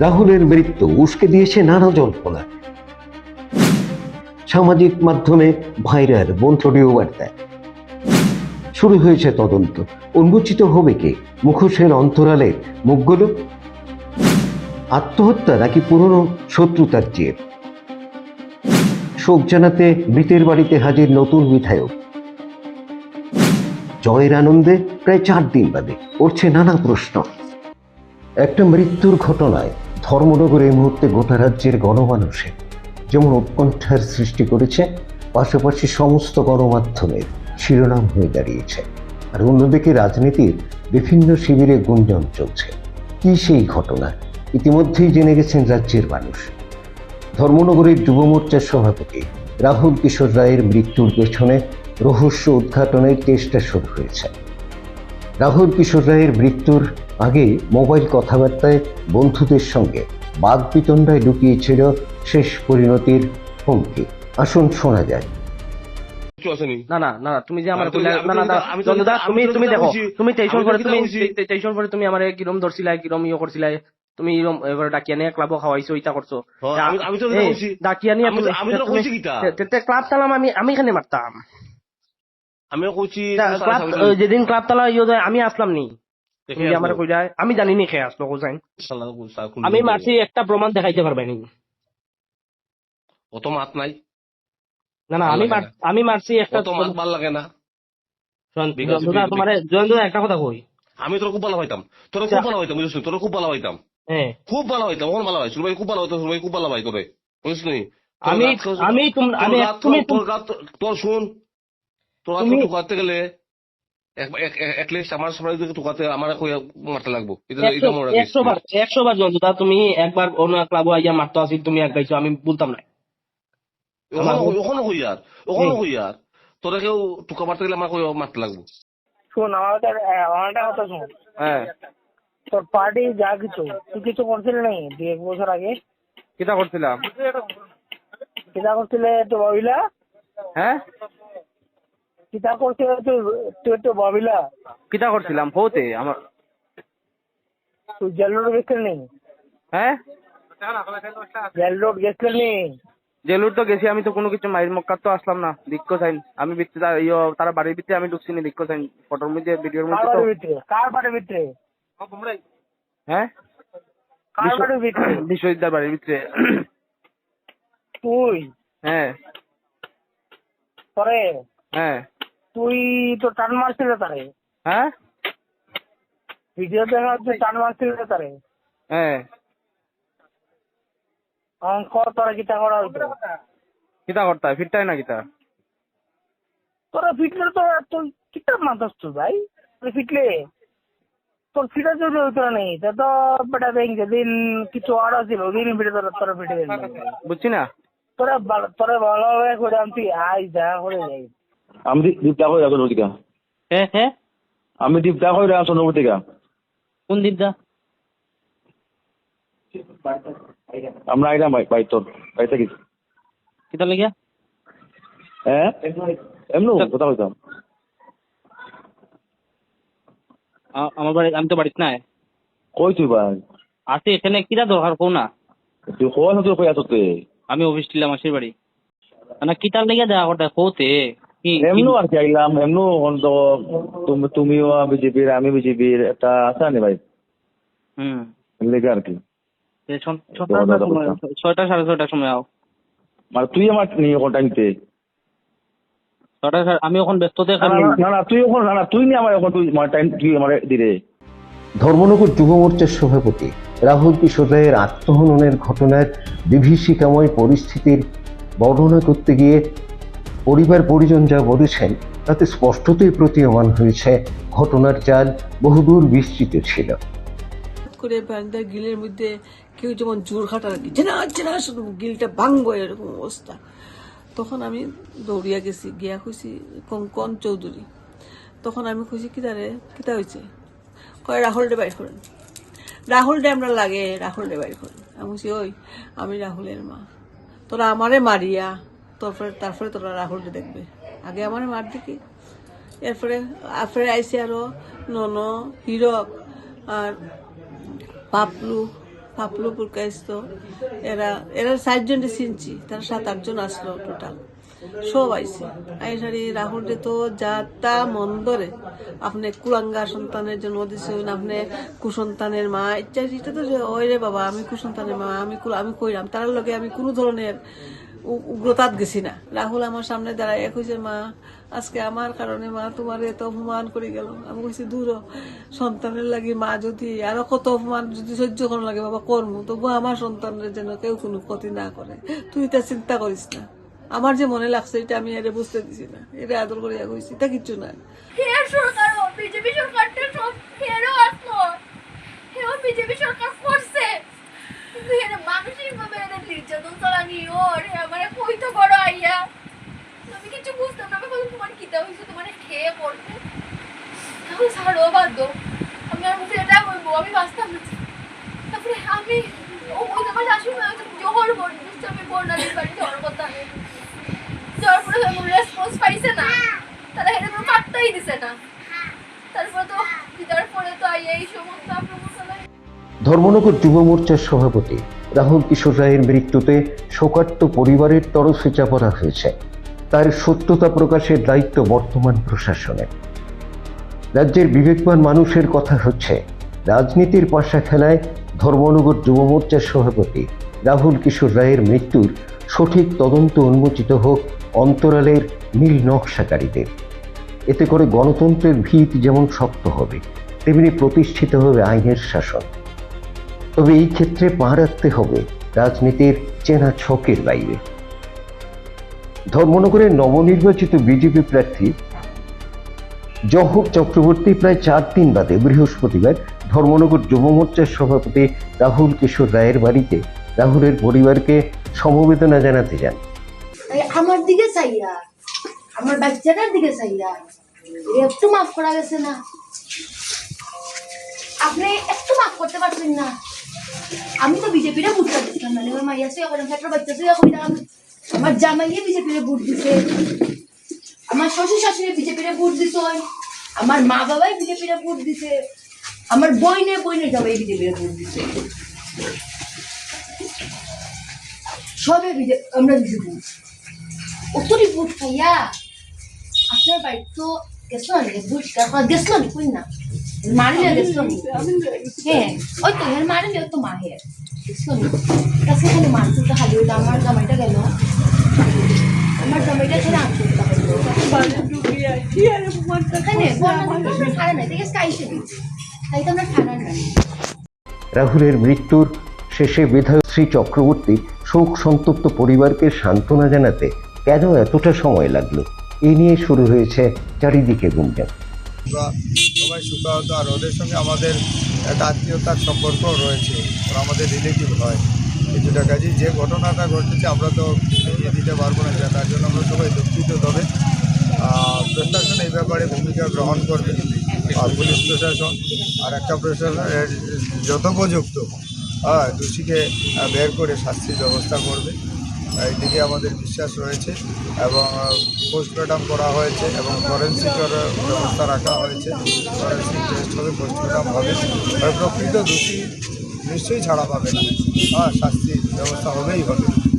রাহুলের মৃত্যু উস্কে দিয়েছে নানা জল্পনা। সামাজিক মাধ্যমে ভাইরাল বন্ধ অডিও বার্তা। শুরু হয়েছে তদন্ত। উন্মোচিত হবে কি মুখোশের অন্তরালের মুখগুলো? আত্মহত্যা নাকি পুরনো শত্রুতার জের? শোক জানাতে মৃতের বাড়িতে হাজির নতুন বিধায়ক। জয়ের আনন্দে প্রায় 4 দিন বাদে উঠছে নানা প্রশ্ন। একটা মৃত্যুর ঘটনায় ধর্মনগর এই মুহূর্তে গোটা রাজ্যের গণমানুষে যেমন উৎকণ্ঠার সৃষ্টি করেছে, পাশাপাশি সমস্ত গণমাধ্যমের শিরোনাম হয়ে দাঁড়িয়েছে। আর অন্যদিকে রাজনীতির বিভিন্ন শিবিরে গুঞ্জন চলছে। কি সেই ঘটনা? ইতিমধ্যেই জেনে গেছেন রাজ্যের মানুষ। ধর্মনগরের যুব মোর্চার সভাপতি রাহুল কিশোর রায়ের মৃত্যুর পেছনে রহস্য উদ্ঘাটনের চেষ্টা শুরু হয়েছে। রাহুল কিশোর রায়ের মৃত্যুর আগে মোবাইল কথাবার্তায় বন্ধুদের সঙ্গে বাগবিতণ্ডায় লুকিয়েছিল শেষ পরিণতির হুমকি। আসুন শোনা যায়। না না না তুমি যে আমার তুমি দেখো, তুমি টেনশন করে তুমি আমার কিরম ধরছিলাই, কিরম ইয়ে করছিলাই, তুমি এরম এবার ডাকিয়া নিয়ে ক্লাবও খাওয়াইছো, ইটা করছো। আমি তো ডাকিয়া নিয়ে ক্লাব তালাম, আমি এখানে মারতাম। আমিও কইছি যেদিন ক্লাব তালা আমি আসলাম নি, তুমি যে আমার কইলা আমি জানি নি খেয়ে আসলো কোথায়। আমি মারছি, একটা প্রমাণ দেখাইতে পারবে নি? অত মাত নাই। না না আমি মারছি একটা। অত মাত ভাল লাগে না। তোমার জয়ন্ত একটা কথা কই, আমি তোর খুব ভালো হইতাম, তোর খুব ভালো হইতাম, বুঝছিস? তোর খুব ভালো হইতাম, খুব ভালো হইতাম, ওখানে ভালো হয় সুরভাই, খুব ভালো হইতো সুরভাই, খুব ভালো হয় তোরে, বুঝছিস? তোর শুন, তোর ঠুকাতে গেলে আমার সবাই ঠুকাতে আমার মারতে লাগবো। 100 বার জয়ন্ত, তুমি একবার অন্য ক্লাব আইয়া মারতো আসি, তুমি এক গাইছো, আমি বলতাম না। ওখানে হই আর তোরা কেউ টুকা মারতে গেলে আমার মারতে লাগবো। শোন, আমার একটা কথা শোন। হ্যাঁ, তোর পার্টি যা কিছু তুই কিছু করছিলি নাই 2-1 বছর আগে? কিটা করছিলাম? কিতা করছিলে তো ভাবিলা? হ্যাঁ, কিতা করছিলে তুই একটু ভাবিলা? কিটা করছিলাম হতে আমার? তুই জেল রোড গেছিলি নি? হ্যাঁ, জেল রোড গেছিলি নি? জেলুর তো গেছি, আমি তো কোনো কিছু মাইর মক্কার তো আসলাম না। দীক্ষ সাইন আমি ভিতরে তারা বাড়ির ভিতরে আমি ঢুকছি না। দীক্ষ সাইন ফটোর মধ্যে, ভিডিওর মধ্যে। কার বাড়ির ভিতরে? হ্যাঁ, কার বাড়ির ভিতরে? বিশ্ববিদ্যালয় বাড়ির ভিতরে। তুই? হ্যাঁ পরে হ্যাঁ তুই তো টান মারছিলে তারে। হ্যাঁ, ভিডিও দেখা হচ্ছে টান মারছিলে তারে। হ্যাঁ, অঙ্ক তোরা কিতা করা হইতো? কিতা করতে হয় ফিরটাই না কিতা? তোরা ফিটলে তো তুই কিতা মাথাস তুই ভাই? ফিটলে তোর ফিটার যদি হইতো নেই তা তো বেটা দেখ যেদিন কিছু আর আছিল ওদিন ফিটে তোরা ফিটে দিল। বুঝছি না তোরা ভালোভাবে করে আমি আই যা করে যাই। আমি দীপদা কই রাখো নবতিকা। হ্যাঁ হ্যাঁ, আমি দীপদা কই রাখো নবতিকা। কোন দীপদা? আমরা আইলাম ভাই তোর ভাই থেকে কিতা লাগিয়া? হ্যাঁ এমনু কথা কইতাম। আমার বাড়ি, আমি তো বাড়িতে নাই। কই তুই ভাই? আসি এখানে, কিতা দরকার কও না। তুই কই না তুই কই আছো তুই? আমি অফিস ছিলাম মাসির বাড়ি। না কিতা লাগিয়া দেখা করতে কওতে এমনু আর কি আইলাম এমনু অন্ত তুমিও বিজেপির আমি বিজেপির একটা আছে না ভাই? লেগে আর কি 6টা 6:30 সময় আও। মানে তুই আমার নিয়ে কোনটা নিতে? আমি এখন ব্যস্ত তুই নিয়ে আমার এখন তুই টাইম তুই আমার দিরে। ধর্মনগর যুব মোর্চার সভাপতি রাহুল কিশোর রায়ের আত্মহননের ঘটনার বিভীষিকাময় পরিস্থিতির বর্ণনা করতে গিয়ে পরিবার পরিজন যা বলেছেন তাতে স্পষ্টতই প্রতীয়মান হয়েছে ঘটনার চাল বহুদূর বিস্তৃত ছিল। করে বারান্দার গিলের মধ্যে কেউ যেমন জোর খাটা জেনা শুধু গিলটা ভাঙবো এরকম অবস্থা। তখন আমি দৌড়িয়া গেছি, গিয়া খুঁজছি কঙ্কন চৌধুরী। তখন আমি খুঁজছি কিতা হয়েছে? কয় রাহুল ডে বাইর করেন, রাহুল ডে আমরা লাগে, রাহুল ডে বাইর করেন। আমি বলছি ওই আমি রাহুলের মা, তোরা আমারে মারিয়া তারপরে তোরা রাহুল ডে দেখবে, আগে আমারে মার দেখি। এরপরে আইসি আরো নন, হিরক আর পাপলু পাপলুপুর কাইস্ত, এরা এরা 60 জনকে চিনছি, তারা 7-8 জন আসলো টোটাল, সব আইসে আইসারি রাহুল রে তো যা তা মন ধরে, আপনি কুলাঙ্গা সন্তানের জন্ম দিচ্ছেন, আপনি কুসন্তানের মা, এটা তো ওই রে বাবা, আমি কুসন্তানের মা, আমি কইরাম তার লগে আমি কোনো ধরনের উগ্রতাত গেছি না। রাহুল আমার সামনে দাঁড়ায় কইছে, মা আজকে আমার কারণে মা তোমার এত অপমান করে গেল। আমি কইছি দূর হ, সন্তানের লাগি মা যদি আরো কত অপমান যদি সহ্য করার লাগে বাবা করবো, তবু আমার সন্তানের যেন কেউ কোনো ক্ষতি না করে, তুই তা চিন্তা করিস না। আমার যে মনে লাগছে এটা আমি এর বুঝতে দিছি না, এটা আদর করিয়া কইছি, তা কিচ্ছু না। সরকার বিজেপি সরকারটা সব হেরো আসলো, হেরো বিজেপি সরকার করছে, কিন্তু এর মানসিক ভাবে এর নির্যাতন চালানি ওর আমার কইতে বড় আইয়া, আমি কিছু বুঝতাম না। আমি বললাম তোমার কিতা হয়েছে, তোমার খেয়ে পড়তে তাও ছাড়ো বাধ্য, আমি আর মুখে এটা বলবো, আমি বাঁচতাম না। তারপরে আমি ওই আমার শাশুড়ি জোহর বোন বুঝতে, আমি বর্ণালীর বাড়ি যাওয়ার কথা নেই, যাওয়ার পরে রেসপন্স পাইছে না, তারা এটা কোনো পাত্তাই দিছে না। তারপরে তো যার পরে তো এই সমস্ত আক্রমণ চালায়। ধর্মনগর যুব মোর্চার সভাপতি রাহুল কিশোর রায়ের মৃত্যুতে শোকার্ত পরিবারের তরফে চাপা হয়েছে। তার সত্যতা প্রকাশের দায়িত্ব বর্তমান প্রশাসনের। রাজ্যের বিবেকবান মানুষের কথা হচ্ছে, রাজনীতির পাশা খেলায় ধর্মনগর যুব মোর্চার সভাপতি রাহুল কিশোর রায়ের মৃত্যুর সঠিক তদন্ত উন্মোচিত হোক অন্তরালের নীল নকশাকারীদের। এতে করে গণতন্ত্রের ভিত যেমন শক্ত হবে, তেমনি প্রতিষ্ঠিত হবে আইনের শাসন। তবে এই ক্ষেত্রে পা রাখতে হবে রাজনীতির চেনা ছকের বাইরে। ধর্মনগরের নবনির্বাচিত বিজেপি প্রার্থী জহর চক্রবর্তী প্রায় 4 দিন বাদে বৃহস্পতিবার ধর্মনগর যুব মোর্চার সভাপতি রাহুল কিশোর রায়ের বাড়িতে রাহুলের পরিবারকে সমবেদনা জানাতে যান। আমার দিকে চাইয়া, আমার বাচ্চাটার দিকে চাইয়া একটু মাফ করা গেছে না, আপনি একটু মাফ করতে পারছেন না। আমি তো বিজেপিরে ভোট দিচ্ছিলাম না, আমার মাইয়া সুয়া করেন, একটা বাচ্চা সুয়া করি, আমার জামাইয়ে বিজেপিরে ভোট দিছে, আমার শ্বশুর শাশুড়ি বিজেপিরে ভোট দিছে, আমার মা বাবাই বিজেপিরে ভোট দিছে, আমার বইনে সবাই বিজেপিরে ভোট দিছে, সবে আমরা দিছি ভোট। অতরি ভোট খাইয়া আপনার বাড়ি তো গেছিল না, পরিষ্কার করা গেছিল না, কই না মারিলে গেছিল না, হ্যাঁ ওই তো হের মারিলে তো মাহের গেছিল না, কাছে খালি মারতে খালি ওইটা আমার জামাইটা গেল, আমার জামাইটা ছেড়ে আনতে রাহুলের মৃত্যুর শেষে বিধায়ক শ্রী চক্রবর্তী শোক সন্তপ্ত পরিবারকে সান্ত্বনা জানাতে কেন এতটা সময় লাগলো, এই নিয়ে শুরু হয়েছে চারিদিকে গুঞ্জন। সবাই সুখাহত, আর ওদের সঙ্গে আমাদের একটা আত্মীয়তার সম্পর্ক রয়েছে, ওরা আমাদের রিলেটিভ হয় কিছুটা। কাজে যে ঘটনাটা ঘটেছে আমরা তো এগিয়ে দিতে পারবো না, তার জন্য আমরা সবাই দুঃখিত। তবে প্রশাসন এই ব্যাপারে ভূমিকা গ্রহণ করবে, আর পুলিশ প্রশাসন আর একটা প্রশাসন যথোপযুক্ত দোষীকে বের করে শাস্তির ব্যবস্থা করবে, এইদিকে আমাদের বিশ্বাস রয়েছে। এবং পোস্টমর্টম করা হয়েছে এবং ফরেন্সিকের ব্যবস্থা রাখা হয়েছে, ফরেন্সিক টেস্ট হবে, পোস্টমর্টম হবে, প্রকৃত দোষী নিশ্চয়ই ছাড়া পাবে না, শাস্তির ব্যবস্থা হবেই হবে।